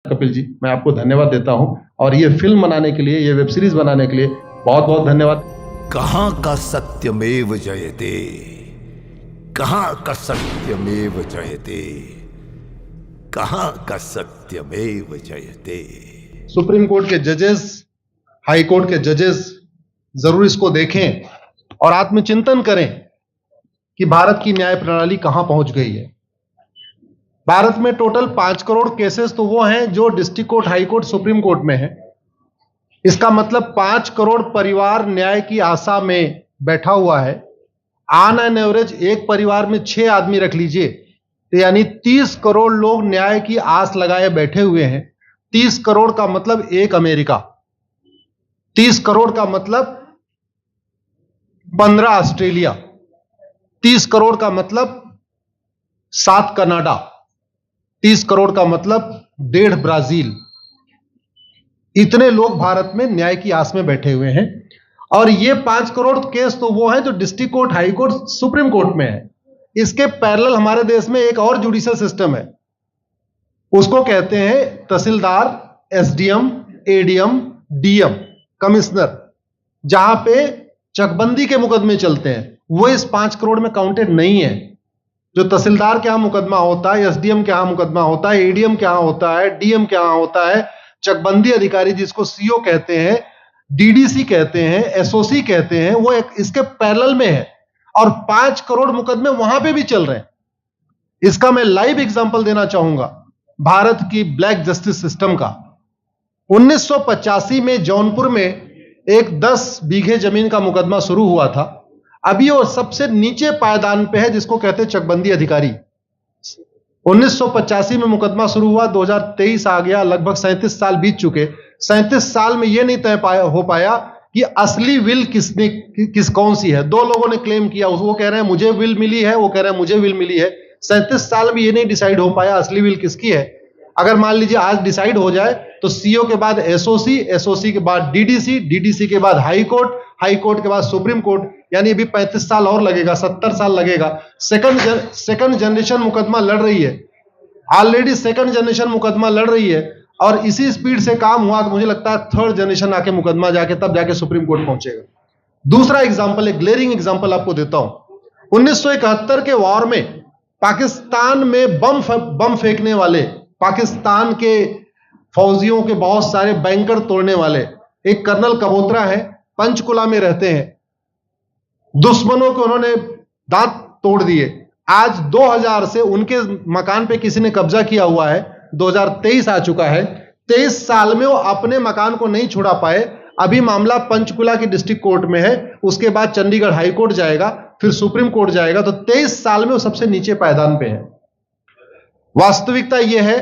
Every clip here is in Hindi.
कपिल जी, मैं आपको धन्यवाद देता हूं और ये फिल्म बनाने के लिए, ये वेब सीरीज बनाने के लिए बहुत बहुत धन्यवाद। कहां का सत्यमेव जयते, कहां का सत्यमेव जयते, कहां का सत्यमेव जयते। सुप्रीम कोर्ट के जजेस, हाई कोर्ट के जजेस जरूर इसको देखें और आत्मचिंतन करें कि भारत की न्याय प्रणाली कहां पहुंच गई है। भारत में टोटल 5 करोड़ केसेस तो वो हैं जो district court, high court, supreme court में है। इसका मतलब 5 करोड़ परिवार न्याय की आशा में बैठा हुआ है। ऑन एन एवरेज एक परिवार में 6 आदमी रख लीजिए, तो यानी 30 करोड़ लोग न्याय की आस लगाए बैठे हुए हैं। 30 करोड़ का मतलब एक अमेरिका, 30 करोड़ का मतलब 15 ऑस्ट्रेलिया, 30 करोड़ का मतलब 7 कनाडा, 30 करोड़ का मतलब 1.5 ब्राजील। इतने लोग भारत में न्याय की आस में बैठे हुए हैं। और ये 5 करोड़ केस तो वो हैं जो district court, high court, supreme court में है। इसके पैरेलल हमारे देश में एक और जुडिशियल सिस्टम है, उसको कहते हैं तहसीलदार, एसडीएम, एडीएम, डीएम, कमिश्नर, जहां पे चकबंदी के मुकदमे चलते हैं। वो इस 5 करोड़ में काउंटेड नहीं है। जो तहसीलदार के यहां मुकदमा होता है, एसडीएम के यहां मुकदमा होता है, एडीएम के यहां होता है, डीएम के यहां होता है, चकबंदी अधिकारी जिसको सीओ कहते हैं, डीडीसी कहते हैं, एसओसी कहते हैं, वो इसके पैरेलल में है और 5 करोड़ मुकदमे वहां पे भी चल रहे हैं। इसका मैं लाइव एग्जांपल देना चाहूंगा भारत की ब्लैक जस्टिस सिस्टम का। 1985 में जौनपुर में एक 10 बीघे जमीन का मुकदमा शुरू हुआ था। अभी वो सबसे नीचे पायदान पे है, जिसको कहते हैं चकबंदी अधिकारी। 1985 में मुकदमा शुरू हुआ, 2023 आ गया, लगभग 37 साल बीत चुके। 37 साल में यह नहीं तय हो पाया कि असली विल कौन सी है। 2 लोगों ने क्लेम किया, वो कह रहे हैं मुझे विल मिली है, वो कह रहे हैं मुझे विल मिली है। 37 साल में यह नहीं डिसाइड हो पाया असली विल किसकी है। अगर मान लीजिए आज डिसाइड हो जाए तो सीओ के बाद एसओसी, एसओसी के बाद डीडीसी, डीडीसी के बाद हाई कोर्ट, हाई कोर्ट के बाद सुप्रीम कोर्ट, यानी अभी 35 साल और लगेगा, 70 साल लगेगा। सेकंड जनरेशन मुकदमा लड़ रही है, ऑलरेडी सेकंड जनरेशन मुकदमा लड़ रही है और इसी स्पीड से काम हुआ तो मुझे लगता है थर्ड जनरेशन आके मुकदमा जाके तब जाके सुप्रीम कोर्ट पहुंचेगा। दूसरा एग्जांपल, एक ग्लेरिंग एग्जांपल आपको देता हूं। 1971 के वॉर में पाकिस्तान में बम फेंकने वाले, पाकिस्तान के फौजियों के बहुत सारे बैंकर तोड़ने वाले एक कर्नल कबोत्रा है, पंचकुला में रहते हैं। दुश्मनों को उन्होंने दांत तोड़ दिए। आज 2000 से उनके मकान पे किसी ने कब्जा किया हुआ है। 2023 आ चुका है, 23 साल में वो अपने मकान को नहीं छुड़ा पाए। अभी मामला पंचकुला की डिस्ट्रिक्ट कोर्ट में है, उसके बाद चंडीगढ़ हाई कोर्ट जाएगा, फिर सुप्रीम कोर्ट जाएगा। तो 23 साल में वो सबसे नीचे पायदान पे है। वास्तविकता यह है,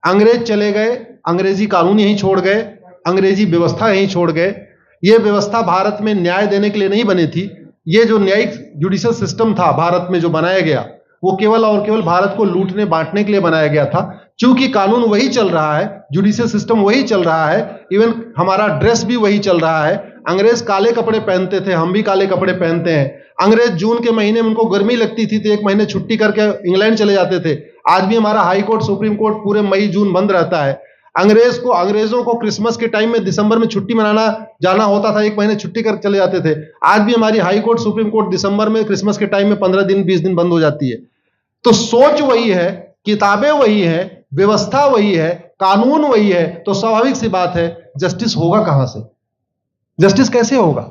अंग्रेज चले गए, अंग्रेजी कानून यहीं छोड़ गए, अंग्रेजी व्यवस्था यहीं छोड़ गए। यह व्यवस्था भारत में न्याय देने के लिए नहीं बनी थी। यह जो न्यायिक जुडिशियल सिस्टम था भारत में जो बनाया गया, वो केवल और केवल भारत को लूटने बांटने के लिए बनाया गया था। चूंकि कानून वही चल रहा है, जुडिशियल सिस्टम वही चल रहा है, इवन हमारा ड्रेस भी वही चल रहा है। अंग्रेज काले कपड़े पहनते थे, हम भी काले कपड़े पहनते हैं। अंग्रेज जून के महीने में उनको गर्मी लगती थी तो 1 महीने छुट्टी करके इंग्लैंड चले जाते थे। आज भी हमारा हाई कोर्ट, सुप्रीम कोर्ट पूरे मई जून बंद रहता है। अंग्रेजों को क्रिसमस के टाइम में दिसंबर में छुट्टी मनाना जाना होता था, 1 महीने छुट्टी कर चले जाते थे। आज भी हमारी हाई कोर्ट, सुप्रीम कोर्ट दिसंबर में, क्रिसमस के टाइम में 15 दिन 20 दिन बंद हो जाती है। तो सोच वही है, किताबें वही है, व्यवस्था वही है, कानून वही है, तो स्वाभाविक सी बात है जस्टिस होगा कहां से? जस्टिस कैसे होगा?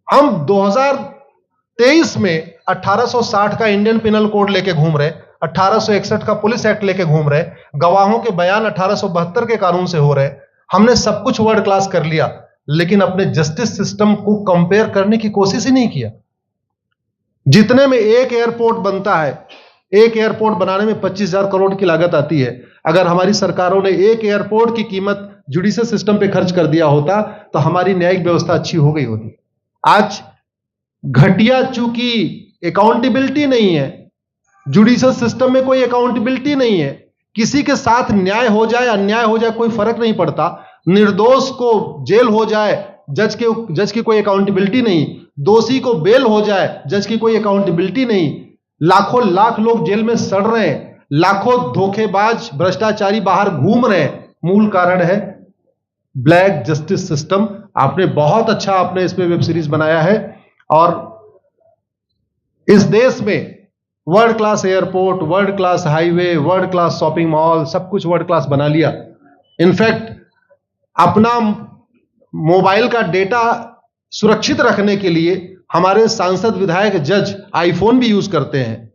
हम 2023 में 1860 का इंडियन पिनल कोड लेके घूम रहे, 1861 का पुलिस एक्ट लेके घूम रहे, गवाहों के बयान 1872 के कानून से हो रहे। हमने सब कुछ वर्ल्ड क्लास कर लिया, लेकिन अपने जस्टिस सिस्टम को कंपेयर करने की कोशिश ही नहीं किया। जितने में एक एयरपोर्ट बनता है, एक एयरपोर्ट बनाने में 25,000 करोड़ की लागत आती है। अगर हमारी सरकारों ने एक एयरपोर्ट की कीमत जुडिशियल सिस्टम पे खर्च कर दिया होता तो हमारी न्यायिक व्यवस्था अच्छी हो गई होती। आज घटिया, चूंकि अकाउंटेबिलिटी नहीं है, जुडिशियल सिस्टम में कोई अकाउंटेबिलिटी नहीं है। किसी के साथ न्याय हो जाए, अन्याय हो जाए, कोई फर्क नहीं पड़ता। निर्दोष को जेल हो जाए, जज की कोई अकाउंटेबिलिटी नहीं। दोषी को बेल हो जाए, जज की कोई अकाउंटेबिलिटी नहीं। लाख लोग जेल में सड़ रहे हैं, लाखों धोखेबाज भ्रष्टाचारी बाहर घूम रहे हैं, मूल कारण है ब्लैक जस्टिस सिस्टम। आपने बहुत अच्छा आपने इस पे वेब सीरीज बनाया है, और इस देश में world class airport, world class highway, world class shopping mall, सब कुछ वर्ल्ड क्लास बना लिया। इनफैक्ट अपना मोबाइल का डेटा सुरक्षित रखने के लिए हमारे सांसद, विधायक, जज आईफोन भी यूज करते हैं।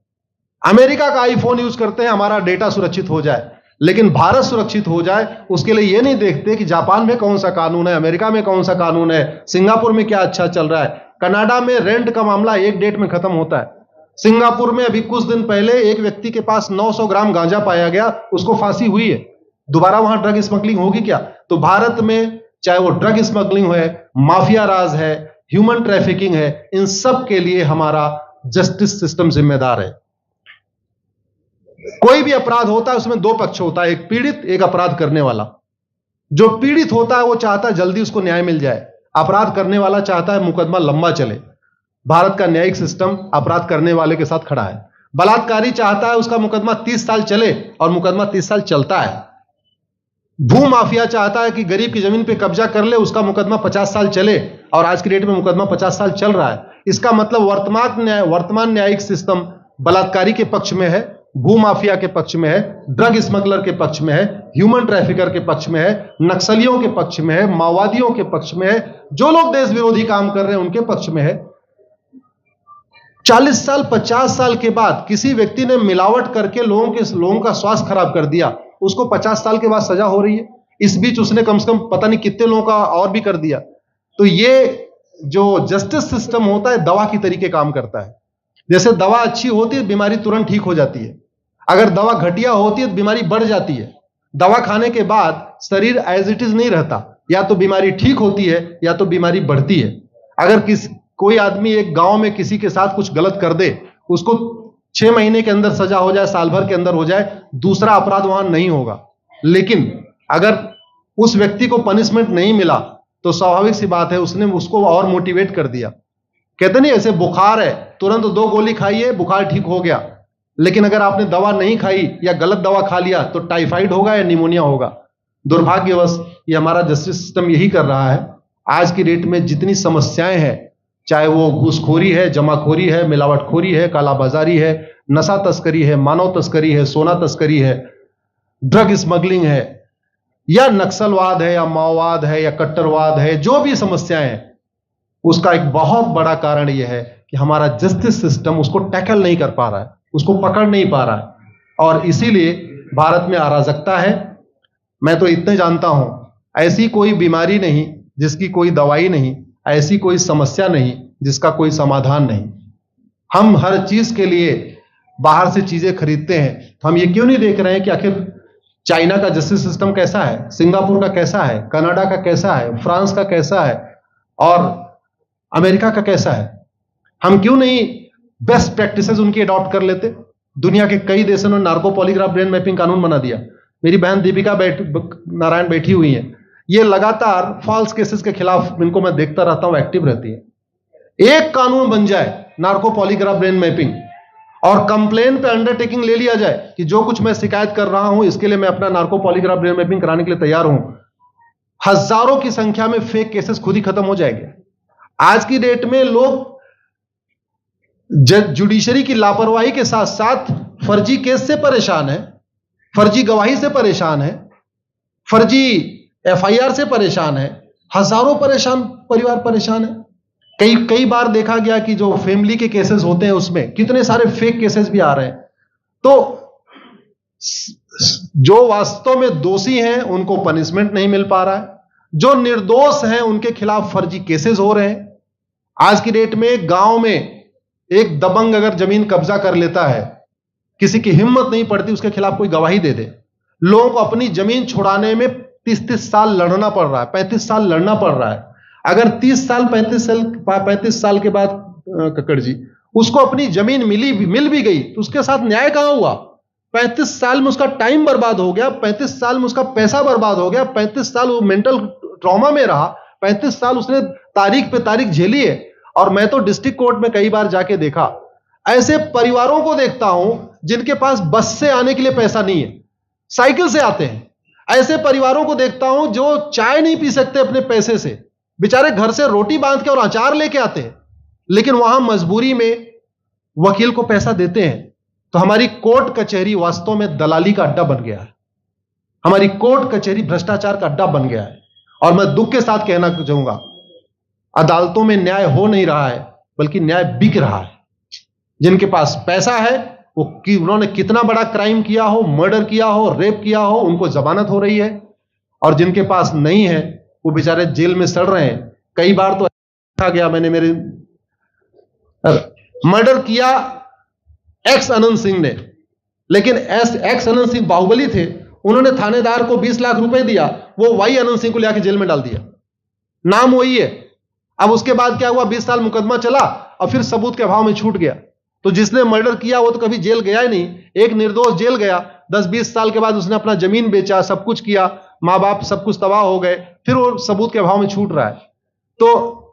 अमेरिका का आईफोन यूज करते हैं हमारा डेटा सुरक्षित हो जाए, लेकिन भारत सुरक्षित हो जाए उसके लिए यह नहीं देखते कि जापान में कौन सा कानून है, अमेरिका में कौन सा कानून है, सिंगापुर में क्या अच्छा चल रहा है। कनाडा में रेंट का मामला एक डेट में खत्म होता है। सिंगापुर में अभी कुछ दिन पहले एक व्यक्ति के पास 900 ग्राम गांजा पाया गया, उसको फांसी हुई है। दोबारा वहां ड्रग स्मगलिंग होगी क्या? तो भारत में चाहे वो ड्रग स्मगलिंग है, माफिया राज है, ह्यूमन ट्रैफिकिंग है, इन सब के लिए हमारा जस्टिस सिस्टम जिम्मेदार है। कोई भी अपराध होता है उसमें दो पक्ष होता है, एक पीड़ित, एक अपराध करने वाला। जो पीड़ित होता है वो चाहता है जल्दी उसको न्याय मिल जाए, अपराध करने वाला चाहता है मुकदमा लंबा चले। भारत का न्यायिक सिस्टम अपराध करने वाले के साथ खड़ा है। बलात्कारी चाहता है उसका मुकदमा 30 साल चले, और मुकदमा 30 साल चलता है। भू माफिया चाहता है कि गरीब की जमीन पे कब्जा कर ले, उसका मुकदमा 50 साल चले, और आज की डेट में मुकदमा 50 साल चल रहा है। इसका मतलब वर्तमान न्यायिक सिस्टम बलात्कारी के पक्ष में है, भू माफिया के पक्ष में है, ड्रग स्मगलर के पक्ष में है, ह्यूमन ट्रैफिकर के पक्ष में है, नक्सलियों के पक्ष में है, माओवादियों के पक्ष में है, जो लोग देश विरोधी काम कर रहे हैं उनके पक्ष में है। 40 साल 50 साल के बाद किसी व्यक्ति ने मिलावट करके लोगों का स्वास्थ्य खराब कर दिया, उसको 50 साल के बाद सजा हो रही है। इस बीच उसने कम से कम पता नहीं कितने लोगों का और भी कर दिया। तो ये जो जस्टिस सिस्टम होता है दवा की तरीके काम करता है। जैसे दवा अच्छी होती है बीमारी तुरंत ठीक हो जाती है, अगर दवा घटिया होती है तो बीमारी बढ़ जाती है। दवा खाने के बाद शरीर एज इट इज नहीं रहता, या तो बीमारी ठीक होती है या तो बीमारी बढ़ती है। अगर कोई आदमी एक गांव में किसी के साथ कुछ गलत कर दे, उसको 6 महीने के अंदर सजा हो जाए, साल भर के अंदर हो जाए, दूसरा अपराध वहां नहीं होगा। लेकिन अगर उस व्यक्ति को पनिशमेंट नहीं मिला तो स्वाभाविक सी बात है उसने उसको और मोटिवेट कर दिया। कहते नहीं ऐसे बुखार है, तुरंत 2 गोली खाइए बुखार ठीक हो गया, लेकिन अगर आपने दवा नहीं खाई या गलत दवा खा लिया तो टाइफाइड होगा या निमोनिया होगा। दुर्भाग्यवश ये हमारा जस्टिस सिस्टम यही कर रहा है। आज की डेट में जितनी समस्याएं हैं, चाहे वो घूसखोरी है, जमाखोरी है, मिलावटखोरी है, कालाबाजारी है, नशा तस्करी है, मानव तस्करी है, सोना तस्करी है, ड्रग स्मगलिंग है, या नक्सलवाद है, या माओवाद है, या कट्टरवाद है, जो भी समस्याएं हैं, उसका एक बहुत बड़ा कारण यह है कि हमारा जस्टिस सिस्टम उसको टैकल नहीं कर पा रहा है, उसको पकड़ नहीं पा रहा है, और इसीलिए भारत में अराजकता है। मैं तो इतने जानता हूं, ऐसी कोई बीमारी नहीं जिसकी कोई दवाई नहीं, ऐसी कोई समस्या नहीं जिसका कोई समाधान नहीं। हम हर चीज के लिए बाहर से चीजें खरीदते हैं, तो हम ये क्यों नहीं देख रहे हैं कि आखिर चाइना का जस्टिस सिस्टम कैसा है, सिंगापुर का कैसा है, कनाडा का कैसा है, फ्रांस का कैसा है, और अमेरिका का कैसा है। हम क्यों नहीं बेस्ट प्रैक्टिसेस उनकी अडॉप्ट कर लेते। दुनिया के कई देशों ने नार्को पॉलीग्राफ ब्रेन मैपिंग कानून बना दिया। मेरी बहन दीपिका नारायण बैठी हुई है, ये लगातार फॉल्स केसेस के खिलाफ, इनको मैं देखता रहता हूं, एक्टिव रहती है। एक कानून बन जाए नार्को पॉलीग्राफ ब्रेन मैपिंग, और कंप्लेन पे अंडरटेकिंग ले लिया जाए कि जो कुछ मैं शिकायत कर रहा हूं इसके लिए मैं अपना नार्को पॉलीग्राफ ब्रेन मैपिंग कराने के लिए तैयार हूं, हजारों की संख्या में फेक केसेस खुद ही खत्म हो जाएंगे। आज की डेट में लोग जुडिशरी की लापरवाही के साथ साथ फर्जी केस से परेशान है, फर्जी गवाही से परेशान है, फर्जी एफआईआर से परेशान है, हजारों परिवार परेशान है। कई बार देखा गया कि जो फैमिली के केसेस होते हैं उसमें कितने सारे फेक केसेस भी आ रहे हैं। तो जो वास्तव में दोषी हैं उनको पनिशमेंट नहीं मिल पा रहा है, जो निर्दोष हैं उनके खिलाफ फर्जी केसेस हो रहे हैं। आज की डेट में गांव में एक दबंग अगर जमीन कब्जा कर लेता है, किसी की हिम्मत नहीं पड़ती उसके खिलाफ कोई गवाही दे दे। लोगों को अपनी जमीन छुड़ाने में 30 साल लड़ना पड़ रहा है, 35 साल लड़ना पड़ रहा है। अगर 30 साल 35 साल के बाद कक्कड़ जी उसको अपनी जमीन मिल भी गई तो उसके साथ न्याय कहां हुआ? 35 साल में उसका टाइम बर्बाद हो गया, 35 साल में उसका पैसा बर्बाद हो गया, 35 साल वो मेंटल ट्रॉमा में रहा, 35 साल उसने तारीख पे तारीख झेली है। और मैं तो डिस्ट्रिक्ट कोर्ट में कई बार जाके देखा, ऐसे परिवारों को देखता हूं जिनके पास बस से आने के लिए पैसा नहीं है, साइकिल से आते हैं। ऐसे परिवारों को देखता हूं जो चाय नहीं पी सकते अपने पैसे से, बेचारे घर से रोटी बांध के और अचार लेके आते हैं, लेकिन वहां मजबूरी में वकील को पैसा देते हैं। तो हमारी कोर्ट कचहरी वास्तव में दलाली का अड्डा बन गया है। हमारी कोर्ट कचहरी भ्रष्टाचार का अड्डा बन गया है। और मैं दुख के साथ कहना चाहूंगा, अदालतों में न्याय हो नहीं रहा है, बल्कि न्याय बिक रहा है। जिनके पास पैसा है, वो उन्होंने कितना बड़ा क्राइम किया हो, मर्डर किया हो, रेप किया हो, उनको जमानत हो रही है। और जिनके पास नहीं है, वो बेचारे जेल में सड़ रहे हैं। कई बार तो देखा गया, मैंने मेरे मर्डर किया एक्स अनंत सिंह ने, लेकिन एक्स अनंत सिंह बाहुबली थे, उन्होंने थानेदार को 20 लाख रुपए दिया, वो वाई अनंत सिंह को लेकर जेल में डाल दिया। नाम वही है। अब उसके बाद क्या हुआ, 20 साल मुकदमा चला और फिर सबूत के अभाव में छूट गया। तो जिसने मर्डर किया वो तो कभी जेल गया ही नहीं। एक निर्दोष जेल गया, 10-20 साल के बाद उसने अपना जमीन बेचा, सब कुछ किया, मां बाप सब कुछ तबाह हो गए, फिर वो सबूत के अभाव में छूट रहा है। तो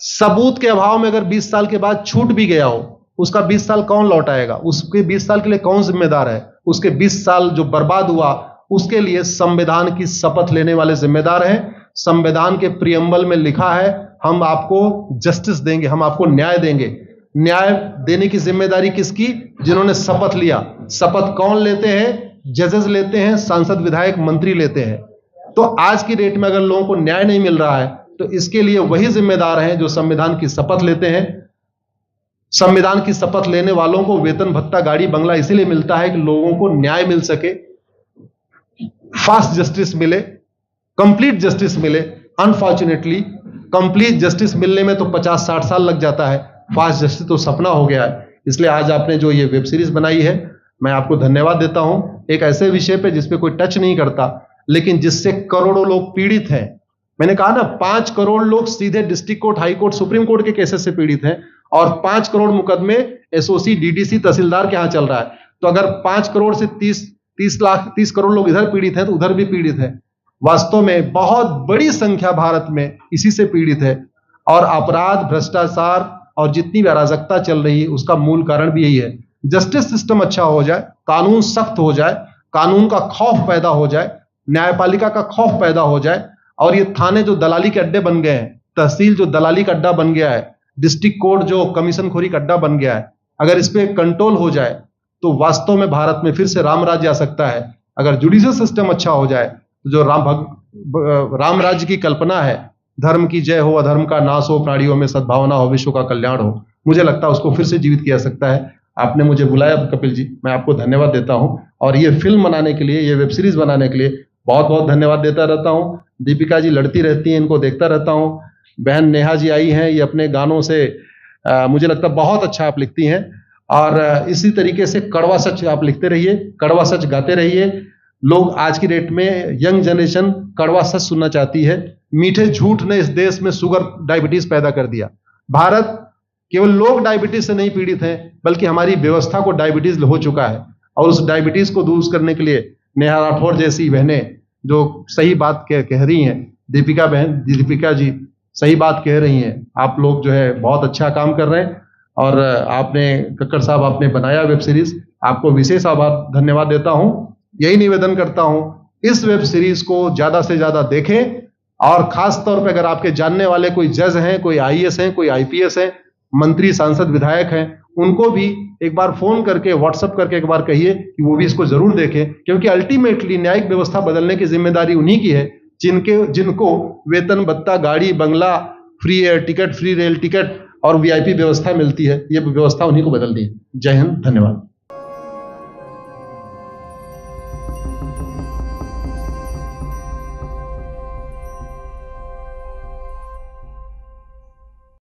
सबूत के अभाव में अगर 20 साल के बाद छूट भी गया हो, उसका 20 साल कौन लौटाएगा? उसके 20 साल के लिए कौन जिम्मेदार है? उसके 20 साल जो बर्बाद हुआ, उसके लिए संविधान की शपथ लेने वाले जिम्मेदार हैं। संविधान के प्रियम्बल में लिखा है, हम आपको जस्टिस देंगे, हम आपको न्याय देंगे। न्याय देने की जिम्मेदारी किसकी? जिन्होंने शपथ लिया। शपथ कौन लेते हैं? जजेस लेते हैं, सांसद, विधायक, मंत्री लेते हैं। तो आज की डेट में अगर लोगों को न्याय नहीं मिल रहा है, तो इसके लिए वही जिम्मेदार हैं जो संविधान की शपथ लेते हैं। संविधान की शपथ लेने वालों को वेतन, भत्ता, गाड़ी, बंगला इसीलिए मिलता है कि लोगों को न्याय मिल सके, फास्ट जस्टिस मिले, कंप्लीट जस्टिस मिले। अनफॉर्चुनेटली कंप्लीट जस्टिस मिलने में तो 50-60 साल लग जाता है, फास्ट जस्टिस तो सपना हो गया है। इसलिए आज आपने जो ये वेब सीरीज बनाई है, मैं आपको धन्यवाद देता हूं। एक ऐसे विषय पे जिस पे कोई टच नहीं करता, लेकिन जिससे करोड़ों लोग पीड़ित हैं। मैंने कहा ना, 5 करोड़ लोग सीधे district court, high court, supreme court के केसेस से पीड़ित हैं, और 5 करोड़ मुकदमे एसओसी, डीडीसी, तहसीलदार के यहां चल रहा है। तो अगर 5 करोड़ से 30 करोड़ लोग इधर पीड़ित हैं, तो उधर भी पीड़ित है। वास्तव में बहुत बड़ी संख्या भारत में इसी से पीड़ित है। और अपराध, भ्रष्टाचार और जितनी भी अराजकता चल रही है, उसका मूल कारण भी यही है। जस्टिस सिस्टम अच्छा हो जाए, कानून सख्त हो जाए, कानून का खौफ पैदा हो जाए, न्यायपालिका का खौफ पैदा हो जाए, और ये थाने जो दलाली के अड्डे बन गए हैं, तहसील जो दलाली का अड्डा बन गया है, डिस्ट्रिक्ट कोर्ट जो कमीशन खोरी का अड्डा बन गया है, अगर इस पे कंट्रोल हो जाए तो वास्तव में भारत में फिर से राम राज्य आ सकता है। अगर जुडिशियल सिस्टम अच्छा हो जाए, तो जो राम राज्य की कल्पना है, धर्म की जय हो, अधर्म का नाश हो, प्राणियों में सद्भावना हो, विश्व का कल्याण हो, मुझे लगता है उसको फिर से जीवित किया सकता है। आपने मुझे बुलाया कपिल जी, मैं आपको धन्यवाद देता हूं। और ये फिल्म बनाने के लिए, ये वेब सीरीज बनाने के लिए बहुत बहुत धन्यवाद देता रहता हूं। दीपिका जी लड़ती रहती हैं, इनको देखता रहता हूं। बहन नेहा जी आई हैं, ये अपने गानों से मुझे लगता है बहुत अच्छा आप लिखती हैं। और इसी तरीके से कड़वा सच आप लिखते रहिए, कड़वा सच गाते रहिए। लोग आज की डेट में, यंग जनरेशन कड़वा सच सुनना चाहती है। मीठे झूठ ने इस देश में शुगर, डायबिटीज पैदा कर दिया। भारत केवल लोग डायबिटीज से नहीं पीड़ित हैं, बल्कि हमारी व्यवस्था को डायबिटीज हो चुका है। और उस डायबिटीज को दूर करने के लिए नेहा राठौर जैसी बहनें जो सही बात कह रही हैं, दीपिका जी सही बात कह रही हैं, आप लोग जो है बहुत अच्छा काम कर रहे हैं। और आपने, कक्कड़ साहब, आपने बनाया वेब सीरीज, आपको विशेष आभार, धन्यवाद देता हूं। यही निवेदन करता हूं, इस वेब सीरीज को ज्यादा से ज्यादा देखें। और खास तौर पे अगर आपके जानने वाले कोई जज हैं, कोई आईएएस हैं, कोई आईपीएस हैं, मंत्री, सांसद, विधायक हैं, उनको भी एक बार फोन करके, व्हाट्सएप करके एक बार कहिए कि वो भी इसको जरूर देखें। क्योंकि अल्टीमेटली न्यायिक व्यवस्था बदलने की जिम्मेदारी उन्हीं की है जिनको वेतन, भत्ता, गाड़ी, बंगला, free air ticket, free rail ticket और वीआईपी व्यवस्था मिलती है। ये व्यवस्था उन्हीं को बदलनी है। जय हिंद, धन्यवाद।